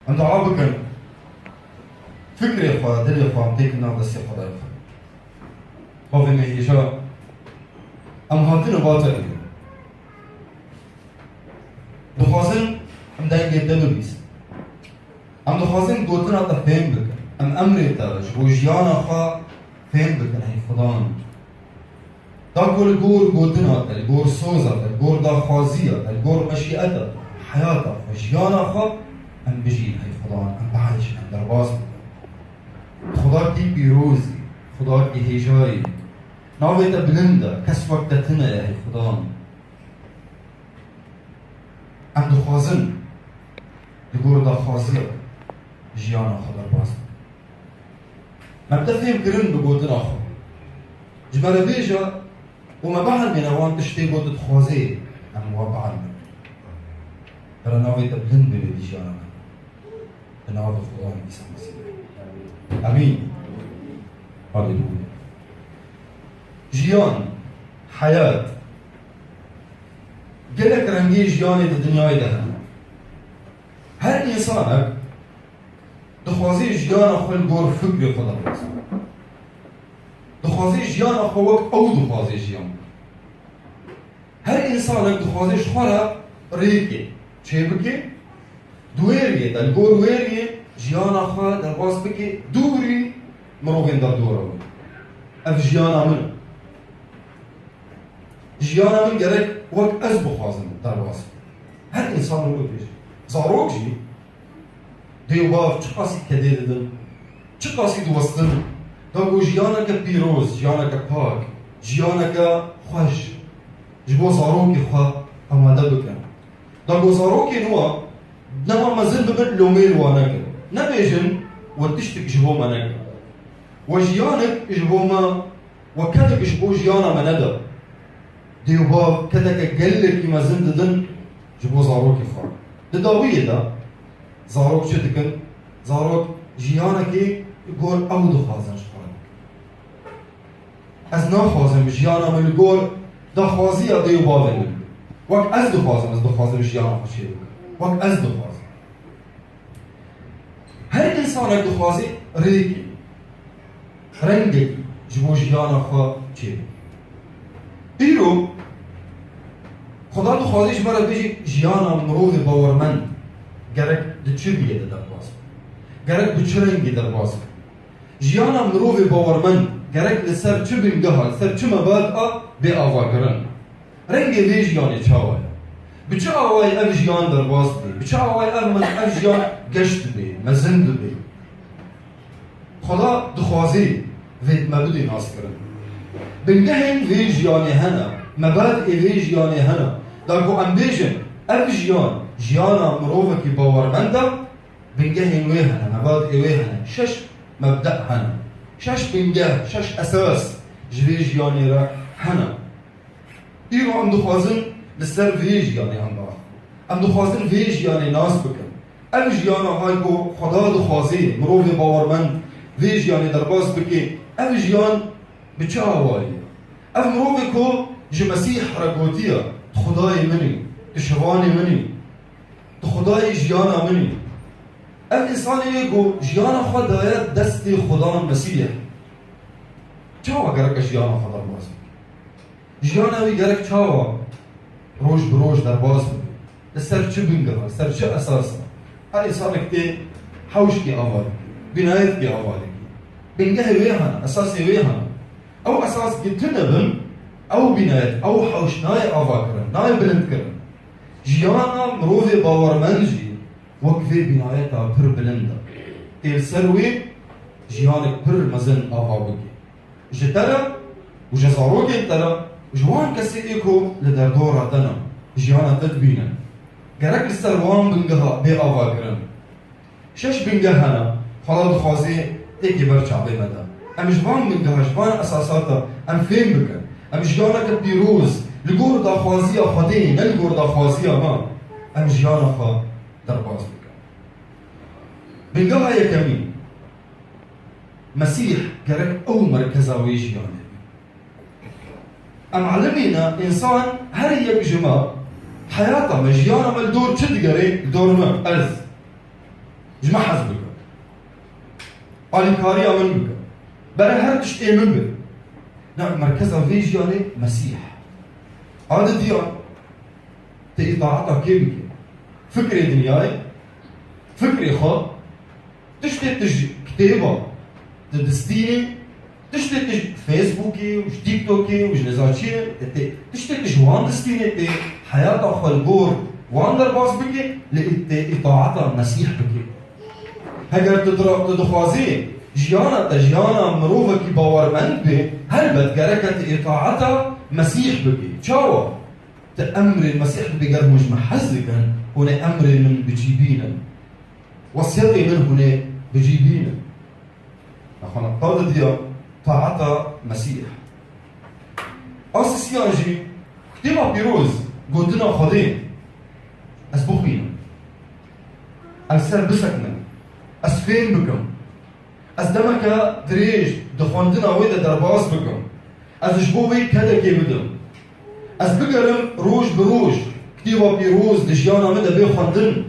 ام دعا بکن فکر خواه دل خواه ام دیکن نام دستی خدای خواه خواه مهیشا ام هاتن باتا ایدن دخوازن ام دنگی دلو بیست ام دخوازن گوتن آتا فهم بکن ام امری تاش و جیانا خواه فهم بکن ای خدان دا گل گور گوتن آتا گور سوز آتا گور دا خوازی آتا گور مشیعت آتا حیات آتا جیانا خواه ام بجین ای خدان ام بعدش ام درباز بکن خدا کی پیروزی خدا کی هیجایی ناویتا بلنده کس وقت تنه ای خدا ام دخوازن دگور دا خوازی جیانا خدا باز مبدا فهم کرن بگوتن آخو جمال بیجا وما بعد من اوان تشتي قوتت خوازي ام وابعا ترى ناويتا بلند بلدي جيانا بناوي خدا عيسى المسيح امين هاليلويا جيان حياة قالك رنجي جياني دي دنياي دهنا هر انسانك دخوازي جيانا خو الجور فكري خدا بس دخوازي جيانا خو وقت او دخوازي جيان هر انسانك دخوازي شخورا ريكي چه بكي دويري دا الجور ويري جيانا خو در باس بكي دوري مروفين در دورا اف جيانا من جيانا من قالك وقت از بخوازن در باس هر انسان رو بيش زاروك جي ديو باف چه قاسي كده ددن چه قاسي دوستن داگو جيانا که پیروز جيانا که پاک جيانا که خوش جبو زاروكي خوا اماده بکن داگو زاروكي نوا نما مزل ببن لوميل وانك نبيجن وتشتك جبو منك وجيانك جبو ما وكدك جبو جيانا مندا ديو باف كدك قلك ما زنددن جبو زاروكي خوا دداوية دا زاروك چه دکن؟ زاروك جیانا که گور او دخوازن شخورن از نخوازم جیانا من گور دخوازی یا دیو باوه من وقت از دخوازم جیانا خوشی بکن وقت از دخوازم هر انسان اک دخوازی ریکی رنگی جبو جیانا خواه چه بکن ایرو خدا دخوازیش برای بیجی جیانا مروف باورمند گرک دچه بیه در باز گرک دچه رنگی در باز جیانا مروف باورمند گرک لسر چه بینگه سر چه مباد به آوا کرن رنگ وی جیانی چاوه بچه آوای او جیان در باز بی بچه آوای او جیان گشت بی مزند بی خدا دخوازی وید مبودی ناس کرن بینگه این وی جیانی هنه مباد وی جیانی هنه دارگو امبیجن او جیان جیانا مروفه کی باورمنده بینگه اینوی هنه مباد ایوی هنه شش مبدأ هنه شش بینگه شش اساس جوی جیانی را هنه ایرو ام دخوازن لسر وی جیانی هنه ام دخوازن وی جیانی ناس بکن او جیانا های کو خدا دخوازی مروف باورمند وی جیانی در باز بکی او جیان بچه آوالی او مروف کو جو مسیح را گوتیه خدای منی تشوانی منی خدای جیانا منی ام انسانی گو جیانا خود داید دستی خدا مسیح چاوا گرک جیانا خدا باز جیانا وی گرک چاوا روش بروش در باز بی سر چه بینگه سر چه اساسا هر انسان که حوش کی آوالی بنایت کی آوالی بینگه وی هن اساسی وی هن او اساس کی تنبن او بنایت او حوش نای آوا کرن نای بلند کرن جیانا مروف باورمنجی وقفی بنایتا پر بلنده تیل سروی جیانک پر مزن آوا بگی جترا و جزاروگی ترا جوان کسی ایکو لدردورا دنا جیانا تدبینا گرک سروان بنگها بی آوا کرن شش بنگه هنا خلا دخوازی ایکی برچا بیمده ام جوان بنگها جوان اساساتا ام فهم بکن ام جیانک پیروز لگور دا خوازی خودی نه لگور دا خوازی ما ام جیانا خوا در باز بکن بنگه های کمی مسیح گرک او مرکزاوی جیانه ام علمینا انسان هر یک جمع حیاتا ما جیانا ما الدور چه دگره دور ما از جمع حزبك الكاريا من بك برا هر تشتي من بك نعم مركزها في جياني مسيح هذا ديان تقطاعتها كيف فكرة دنياي فكرة خا تشتي تج كتابة تدستيني تشتي تج فيسبوكي وش تيك توكي وش نزاتشي تشتي تج وان دستيني تي حياتها خالبور وان درباس بكي لقيت اطاعتها مسيح بكي هجر تدخوازي جيانا مروفة كي باورمند بي هل بتجركت اطاعتها مسيح بكي تشاوا تأمر المسيح بقرب مش محزقا هنا أمر من بجيبينا وصيتي من هنا بجيبينا أخونا قادة دي طاعتها مسيح أساس يانجي كتيما بيروز قلتنا خدين أسبوخينا أسر بسكنا أسفين بكم أسدمك دريج دخوندنا ويدا درباس بكم أزجبوبي كذا كي بدم أسبقرم روج بروج كتيبا بيروز دجيانا مدى بي خندن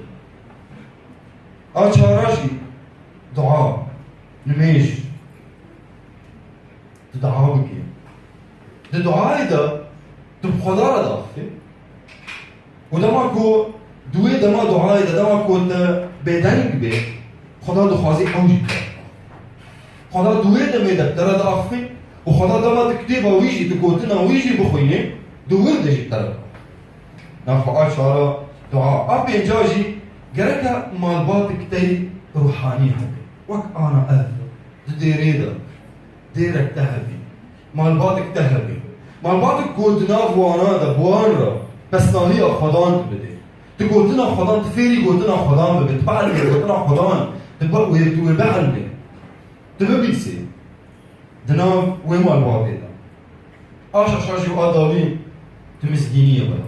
آچاراجي دعاء نميش دعاء بكي دعاء دا تبخدار دا أخي ودما كو دوي دما دعاء دا دما كو بدنك بي خدا دخوازي أوجي خدا دوي دمي دكتر دا أخي وخدا دما تكتيبا ويجي تكوتنا ويجي بخويني دوين دجي ترى ناخو آشارة دعاء أبي جاجي جركا مالباتك تي روحاني هبي وك أنا أهل ديريدا ديرك تهبي مالباتك تهبي مالباتك قلتنا فوانا دا بوانرا بس ناليا خدان تبدي تقولتنا خدان تفيري قلتنا خدان ببي تبعلمي قلتنا خدان تبقى بعلمي تبقى بيسي دناف وين مالباتي دا آشا شاجي وآدابي تمسكينية بلا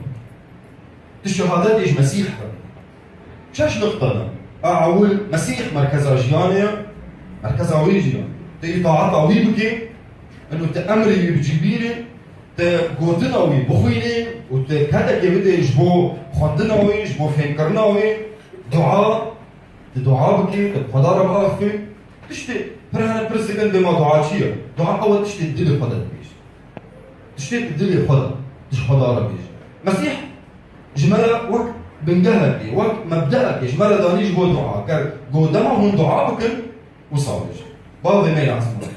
الشهادات إيش مسيح بلا شاش نقطة أعول مسيح مركزها جيانية مركزها ويجيان تإطاعتها ويبكي إنه تأمري اللي بتجيبيني تقوتنا وي بخويني وتكذا كي بدي يجبو خندنا وي يجبو فينكرنا وي دعاء دعاء بكي تقدر بأخفي تشتي برهنا برسكن بما دعاء شيء دعاء أول تشتي الدلي خدر بيش تشتي الدلي خدر تش خدارة بيش مسيح جمالة وقت بنجهد وقت مبدأك جمالة دانيش جو دعاء كار جو دما هون دعاء بكن وصابج بعض ما يعزمون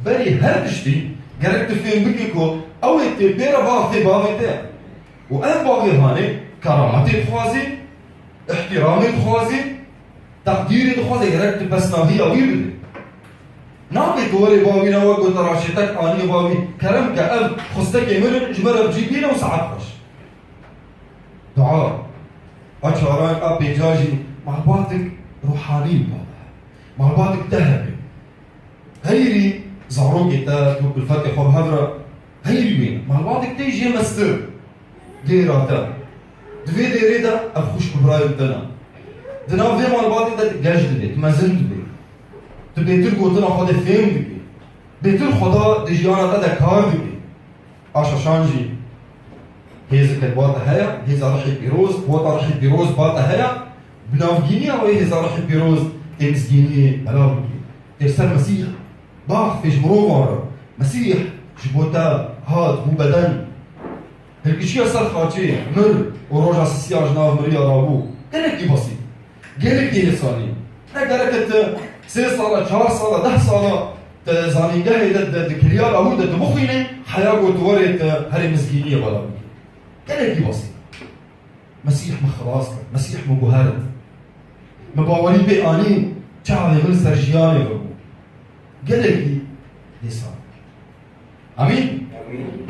بري هر تشتي جربت فين بكيكو أو تبيرا بعض في بعض ده وأنا بعض هاني كرامتي تخوازي احترامي تخوازي تقديري تخوازي جربت بس ناهي أوي بدي نعمل توري باوي نوا قلت راشتك آني باوي كرم كأب خستك يمرن جمرة بجيبينا وساعات خوش دعاء أشاران أبي جاجي مع بعضك روحاني بابا مع بعضك ذهبي هيري زعروكي تا توك الفتح خب هذرا هيري وين مع بعضك تيجي مستر ديرا تا دوي ديري دا أخوش ببراي بدنا دنا في مع بعضك دا تجاجد بي تمازند بي تبيتر قوتنا خدا فهم بي بيتر خدا دجيانا دا كار بي آشا شانجي هيز كتباتا هيا هيز رحي بيروز بوتا رحي بيروز باتا هيا بنافجينيا وهيز رحي بيروز تمسجيني بلابكي ترسل مسيح باخ فيش مروفر مسيح جبوتا هاد مو بدن هالكشيا صار خاطي مر وروجا سياج ناف مريا رابو قالك بسيط قالك هيساني قالك 6 صالة 4 صالة 10 صالة زاني قاعد دكريال أو دمخيني حياة توريت هري مسكينية بلابكي قالك بسيط مسيح مخلاصك مسيح مبهرت مباوري بأني شعبي من سرجياني بقول قالك لسان امين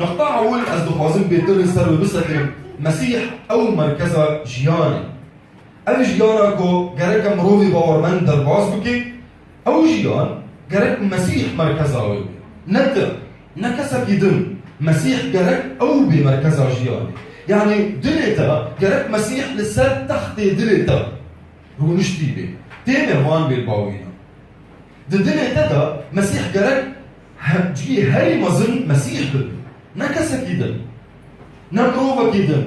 نقطع اول از دخوازم بيتر سر بسكر مسيح او مركزا جياني او جيانا كو جرك مروفي باورمن درباس بكي او جيان جرك مسيح مركزا وي نت نكسك يدم مسيح جرك او بمركزا جياني يعني دلتا جرك مسيح لسر تحت دلتا رونشتي بي تيمر وان بالباوينا دلتا دا مسيح جرك جي هاي مظن مسيح بل نكسك يدن نمروفك يدن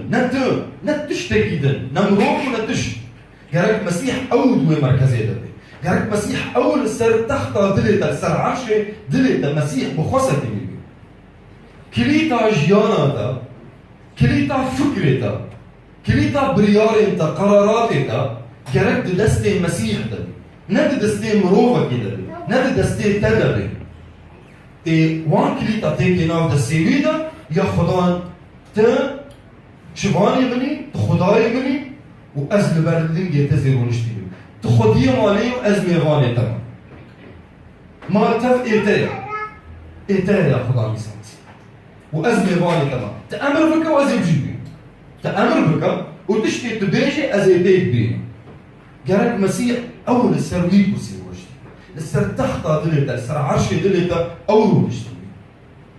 نتشتك يدن نمروفك نتش جرك مسيح أود ومركزي ده جرك مسيح أول السر تحت دلتا السر عرشه دلتا مسيح بخوصة دي كليتا جيانا ده كليتا فكرتا كليتا بريارتا قراراتتا جرك دستي مسيح ده ند دستي مروفة كده ند دستي تدبي تي وان كليتا تيكي ناف دستي ويدا يا خدان تا شباني مني تخداي مني وأزل بردين يتزر ونشتبه تخدي مالي وأزمي غاني تمام ما تف إيتايا يا خدا ميسانسي وأزمي غاني تمام تأمر بك وأزي بجيبي تأمر بك وتشتي تبيجي أزيتيك بيه جارك مسيح أول السرويك وسير وشتي السر تحت دلتا السر عرش دلتا أول ونشتبه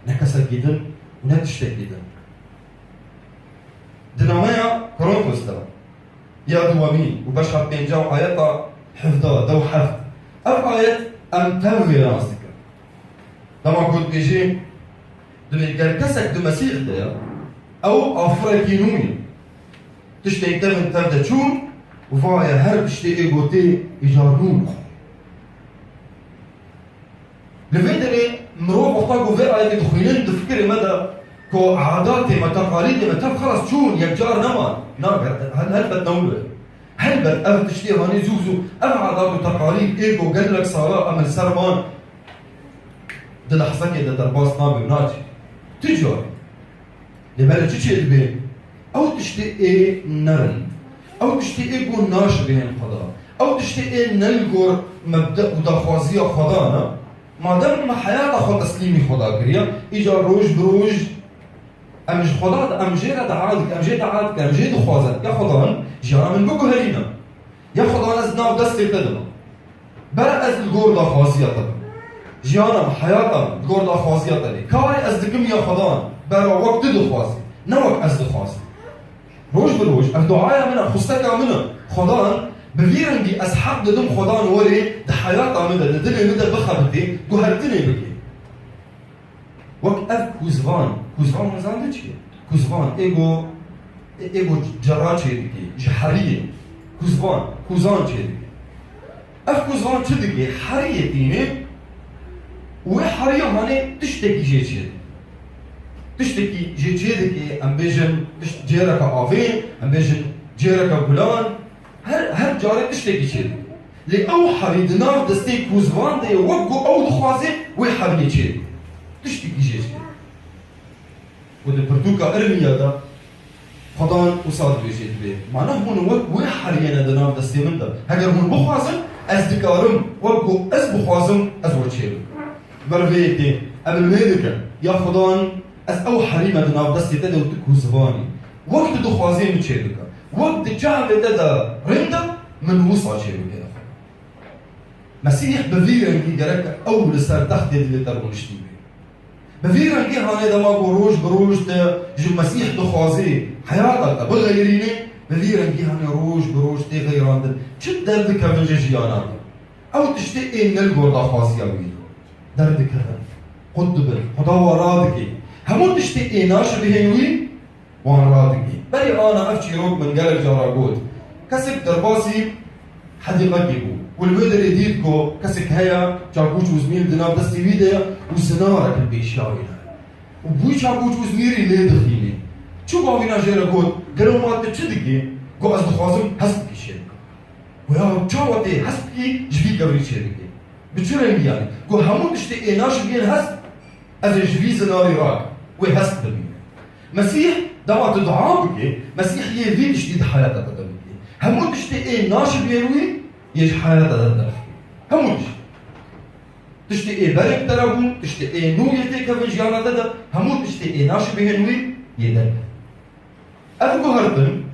نكسر جدا ونتشتك جدا دنامايا كورنثوس تمام يا دوامين وبشر بين جو آيات حفظها دو حفظ أو آيات أم تنوي راسك لما كنت بيجي دمي كركسك دو مسيح ده أو أفريكينومي تشتي تفن تفدا تشون وفايا هرب تشتي إيغوتي إجارون لفيدري مروف وقتاقو في آيات دخولين تفكري مدى كو عاداتي ما تقاليدي ما تف خلاص تشون يكجار نمان هل بتنوله هل بت أف تشتي هاني زوزو أف عادات وتقاليد إيجو قال لك صلاة أمل سرمان ده لحظة كده درباس نابي بناتي تجاري لبالة تشي بين أو تشتي إيه نرن أو تشتي إيه بون ناش بين القضاء أو تشتي إيه نلقور مبدأ ودخوازية خدانا ما دام ما حياة خد تسليمي خدا كريا إجا روج بروج أمج خدا أم جيرة عادك أم جيرة عادك أم جيرة خوازت يا خدان جانا من بقو هرينا يا خدان از ناف دستي تدنا برا از الجور دا خوازية تدنا جانا حياتا الجور دا خوازية تدنا كاري از دكم يا خدان برا وقت دو خوازي نوك از دو خوازي روج بروج أم دعايا منا خستكا منا خدان بفيرنجي از حق دم خدان وري ده حياتا منا ده دلي مدى بخبتي قهرتني بكي وقت كوزفان مزان ده چیه؟ کوزوان ایگو جرا چه دیگه؟ جحریه کوزان چه دیگه؟ اف کوزوان چه دیگه؟ حریه دینه و حریه هانه تشتکی جه چه دیگه تشتکی جه چه دیگه ام بیجن جیره که آفین ام بیجن جیره که گلان هر جاره تشتکی چه دیگه لی او حری دناف دسته کوزوان ده وقو او دخوازه و حریه چه دیگه تشتکی جه چه وده برتوكا ارميا دا خدان وصاد بيجي بيه معناه هون وين حرينا دناف دستي من دا هاجر هون بخوازم از دكارم وقو از بخوازم از وچيل برفيتي قبل ميدكا يا خدان از او حريمة دناف دستي تدا وتكوزفاني وقت دخوازين تشيلكا وقت جعل تدا رندا من وصا تشيلكا مسيح بفيرن كي جرك اول سر تحت اللي ترونشتي بفيرن كي هاني دما بروج جو مسيح دخوازي حياتك بغيريني بفيرن كي هاني روج تي غيران شد دردك من جيانا او تشتي ان نلقو دخوازي اوي دردك هذا قد خدا ورادك همون تشتي ناش بهنوي وان رادك بلي انا افشي روك من قلب جراغوت كسب درباسي حديقه جيبو والمدر يديدكو كسك هيا جاكوش وزميل دناب دستي ويديا وزنارك البيشاوينا وبوي جاكوش وزميري ليه دخيني شو باوينا جيرا قول قالوا ما تشدقي قو از دخوازم حسبكي شيركا ويا جاوتي حسبكي جبي قبري شيركي بتشورين يعني قو همون تشتي ايناش بين حسب از جبي زناري راك وي حسب بالمين مسيح دعوة تدعى بكي مسيح يفيد شديد حياتك تدبكي همون تشتي ايناش بيروي يج حياة تدرخ همونش تشتي ايه برك ترابون تشتي ايه نو يتي كفن جيانا تدر همون تشتي ايه ناش بهنوي يدر افقو هردن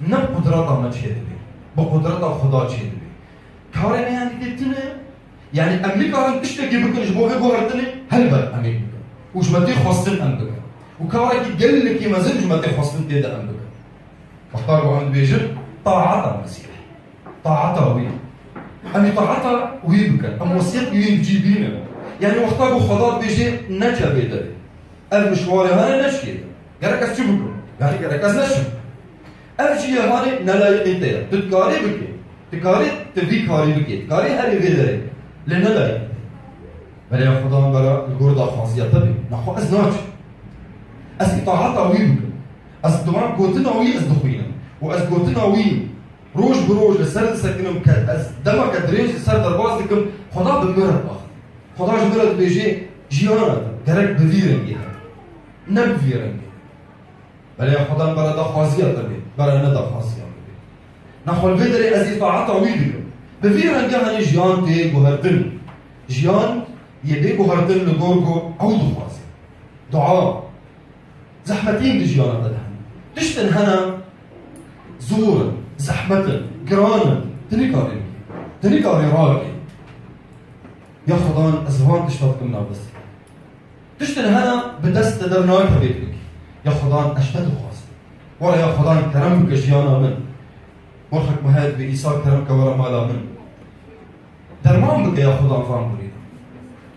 نب قدراتا ما تشيد بي بقدراتا خدا تشيد بي كاري يعني تتنه يعني امريكا تشتكي بكن جبوه بو هردن هلبر امريكا وش متي خواستن امريكا وكاري كي قل لك ما زلج متي خواستن تيدا امريكا واختاروا عند بيجر طاعتا المسيح طاعتها وين؟ أمي طاعتها وين بكن؟ أم وصيت وين بجيبينه؟ يعني وقتها خضار بيجي نجا بيدري المشوار هذا نشكي جرك أشوفكم يعني جرك أز نشم افجي هاني نلاقي تيا تتكاري بكي تكاري تبي كاري بكي تكاري هري غيره لنلاقي بلا يا خدام بلا الجردة خاصية تبي نحو أزناج أز إطاعات أوي أز دمان قوتنا أوي أز دخوينا وأز قوتنا أوي روج بروج لسر سكنم أز دما كدريج سر درباز لكم خدا بمرد أخ خدا جمرد بيجي جيانا درك بفيرنجيها نبفيرنجي بلا يا خدام بلا دا خاصية تبي بلا ندا خاصية تبي نحو الفيدري أز إطاعات أوي بفيرنجيها هني جيان تي جوهردن جيان يبي جوهردن لجورجو أو دخوازي دعاء زحمتين بجيانا بدهن تشتن هنا زورا زحمة قرانا تنكاري راقي يا خضان أزوان تشتغل منا بس تشتن هنا بدست تدرناك بيتك يا خضان أشتد خاص ورا يا خضان كرمك جيانا من مرخك مهاد بإيسا كرمك ورا مالا من درمان بك يا خضان فان برينا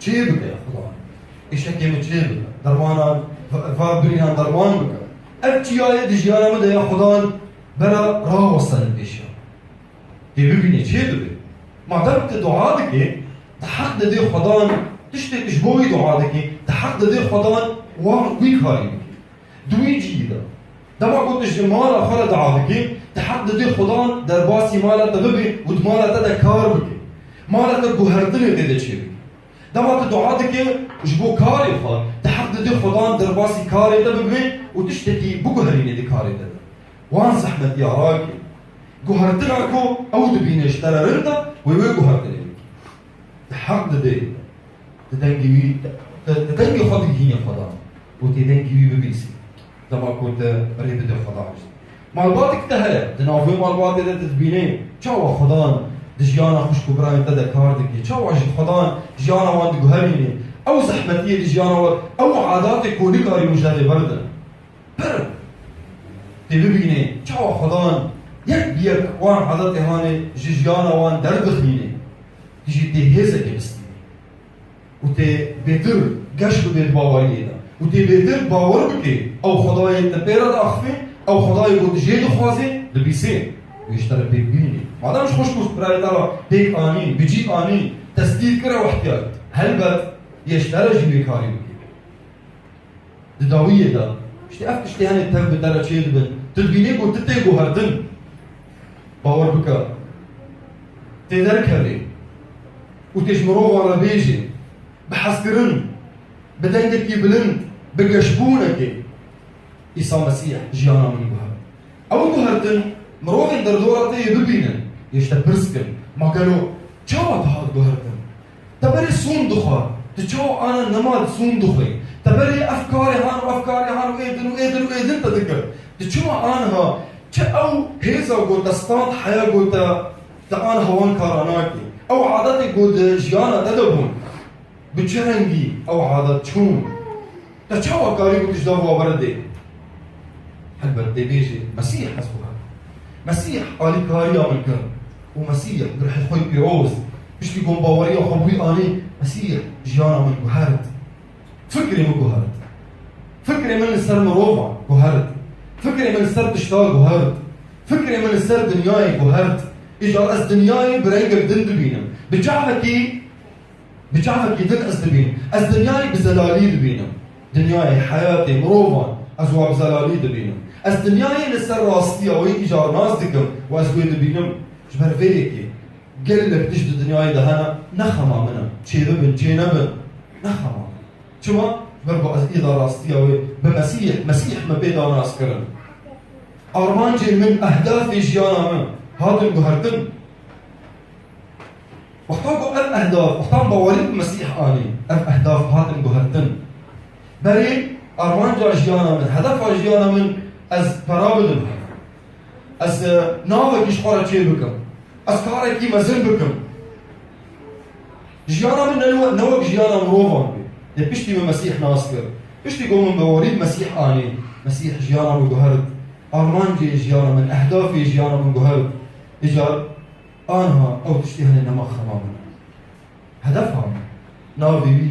چه بك يا خضان إيشا كيمي چه بك درمانا فابرينا درمان بك أبتياي دي جيانا مدى يا خضان برا راه وصل البيشا دي ببيني چه دبي ما دامت دعا دكي تحق دي خضان تشتي تشبوي دعا دكي تحق دي خضان وان ويك هاري بكي دوي جيدا دما قلت جمالا خلا دعا دكي تحق دي خضان درباسي مالا تببي ودمالا تدا كار بكي مالا تجوهرتني دي چه بكي دما دعا دكي جبو كاري خا تحق دي خضان درباسي كاري تببي وتشتكي بجوهريني دي كاري تببي وان زحمة يا راكي جوهرتناكو أو دبيني اشترى رندا ويوي جوهرتني تحق دي تدنجي خاطر هي خضان وتدنجي ببيسي دما كنت ريد دي خضان مالباتك تهلا دنافي مالباتي دا تدبيني چاوا خضان دجيانا خوش كبراين تدا كاردكي چاوا خضان جيانا وان جوهريني أو زحمتية دجيانا أو عاداتي كوني كاري مجدد بردن برد تبيني چاوا خدان یک وان عادت هانه جیجانا وان درد خینه تیجی تهیزه که بستیه و تی بهتر گشت بید باوریه دا و تی بهتر باور بکی او خدای تپیرد اخفی او خدای بود جید خوازی لبیسه ویشتر ببینی مادامش خوش کست برای تالا پیک آنی بجی آنی تصدیق کرده و احتیاط هلبت یشتر جیبی کاری بکی داویه دا اشتی افکشتی هنه تب بدر چه دبن تدبینی کو تتی گوهردن باور بکا تدر کردی و تجمرو وارا بیجی بحث کرن بدنگتی بلند بگشبونکی عیسی مسیح جیانا من گوهرد او گوهردن مروفین در دورتی ببینن یشتا برسکن ما قالو چاوا تهاد گوهردن تبری سون دخواه تچاو آنا نماد سون دخواه تبري أفكاري هان وإيدن تذكر تشوف عنها أو هيزا قلت استاد حياة قلت تقان هوان كاراناكي أو عاداتي قلت جيانا تدبون بتشرنجي أو عادات شون تشوف كاري قلت جدافوا بردي هل بردي بيجي مسيح حسبها مسيح قالي كاري عمل كر ومسيح برح خوي بيروز مش بيقوم باوري وخبوي آني مسيح جيانا من جهرت فكري من جهرت فكري من السر مروفع جهرت فكري من السر تشتاق جهرت فكري من السر دنياي جهرت إجا أز دنياي برينجر دن دبينم بجعفكي دن أز دبينم أز دنياي بزلالي دبينم دنياي حياتي مروفع أزوا بزلالي دبينم أز دنياي لسر راستيا وي إجا ناس دكم وأز وي دبينم جبر فيكي قلك تجد دنياي دهنا نخما منا چه ببن چه نبن نخما شما بربو از إذا راستيوي مسيح ما بيدا ناس كرن أرمانجي من أهداف جيانا من هادم جهرتن وقتاقو أم أهداف وقتاق بوالد مسيح آني أم أهداف هادم جهرتن بري أرمانجا جيانا من هدف جيانا من از برابدن از ناوك إشقارة چه بكم از كاركي مزن بكم جيانا من نوك جيانا مروفان بي بيشتي من مسيح ناسكر بيشتي قوم من بواليد مسيح آني مسيح جيانا من جهرت أرمانجي جيانا من أهدافي جيانا من جهرت إجا آنها أو تشتي هني نمخ خمامنا هدفها ناوي بي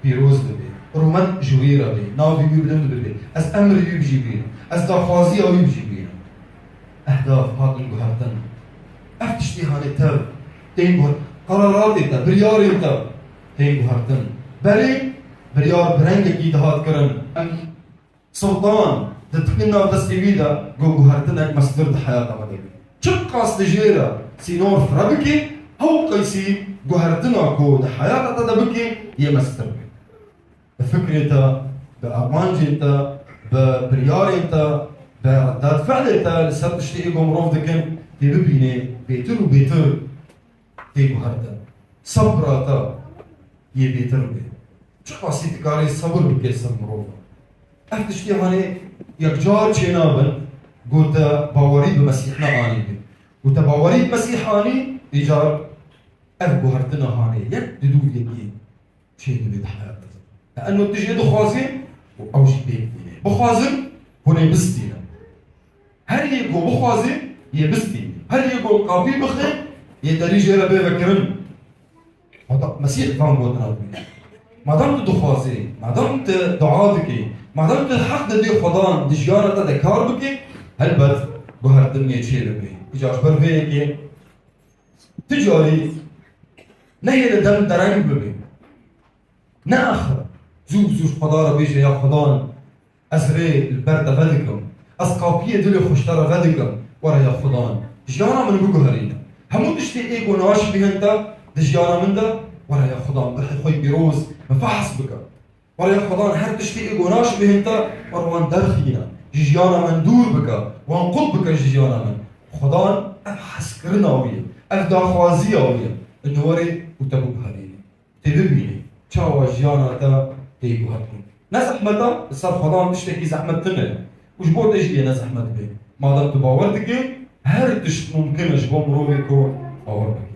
بيروز ببي رومت جويرة بي ناوي بي بلند ببي از أمر بي بجي بينا از داخوازي أو بجي بينا أهداف هات الجهرتن أفتشتي هاني تاب تيجور قرارات تا بريار تا هي جهرتن بري بريار برنگ کی دهات کرن سلطان دتقنا دستيفيدا جو جهرتن اك مصدر حياة مدي چق قاس تجيرا سينور فربكي هو قيسي جهرتنا كو حياة تدبكي يمستر بفكرتا بأرمانجتا ببريارتا بردات فعلتا لسات تشتي ايقو مروف دكن تي ببيني بيتر وبيتر تي جهرتن صبراتا يه بيتر بي چه قاسي تكاري صبر بكي سر مروفا افتشتي هاني يكجار چينابن قوتا باوري بمسيحنا آني بي قوتا باوري بمسيح آني إيجار اف جهرتنا هاني يك ددو يكي شيء دو حياتنا لأنه تجي دخوازين أو شيء بيكتيني بخوازن هنا بستينا هل يقول بخوازين يبستيني هل يقول قابي بخي يدري جيرا بيفكرن هذا مسيح فان قوتنا ما دمت دخوازين ما دمت دعاتك ما دمت الحق دي خدان دي جيارة دا كار بكي هل بد جهرتني شيء بي إجاش برفيكي تجاري نهي دم درنگ ببي ناخر زوج قدارة بيجي يا خدان أزري البردة فدكم أسقاپية دلي خوشترة فدكم ورا يا خدان جيانا من بجهرينا همو تشتي إيجو ناش بهنتا دجيانا من دا ورا يا خدان برحي خوي بيروز مفحص بك ورا يا خدان هر تشتي إيجو ناش بهنتا وروان درخينا جيانا من دور بك وانقض بك جيانا من خدان أبحث كرنا ويا أفدا خوازية ويا النوري وتبو بهريني تببيني چاوا جيانا تا تيجو هاتكم نزحمتا صار خدان تشتكي زحمتنا وش بود اجي انا زحمت بي ما دام تباور دكي هر تشت ممكن اجبو مروفيكو باور بكي